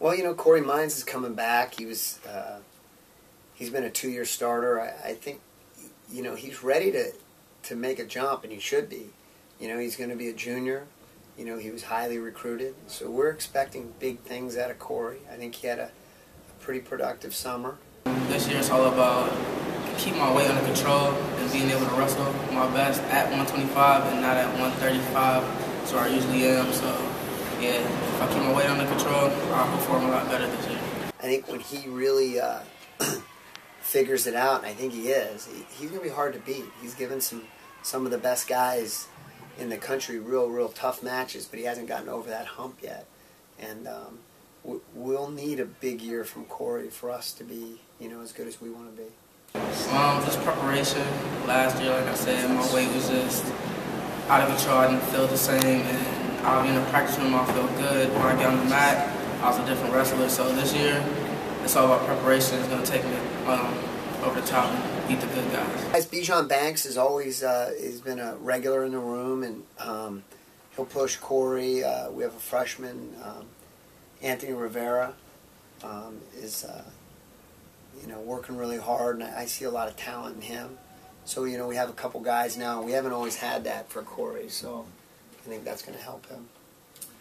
Well, you know, Kory Mines is coming back. He's been a 2-year starter. I think, you know, he's ready to make a jump, and he should be. You know, he's going to be a junior. You know, he was highly recruited. So we're expecting big things out of Kory. I think he had a pretty productive summer. This year it's all about keeping my weight under control and being able to wrestle my best at 125 and not at 135, so I usually am. So, yeah, if I keep my weight under control, I'll perform a lot better this year. I think when he really figures it out, and I think he is, he's going to be hard to beat. He's given some of the best guys in the country real tough matches, but he hasn't gotten over that hump yet. And we'll need a big year from Kory for us to be, you know, as good as we want to be. Just preparation. Last year, like I said, my weight was just out of control. I didn't feel the same, and I was in the practice room. I felt good. When I get on the mat, I was a different wrestler. So this year, it's all about preparation. It's going to take me over the top and beat the good guys. Bijan Banks has always has been a regular in the room, and he'll push Kory. We have a freshman, Anthony Rivera, is you know, working really hard, and I see a lot of talent in him. So, you know, we have a couple guys now. We haven't always had that for Kory, so I think that's going to help him.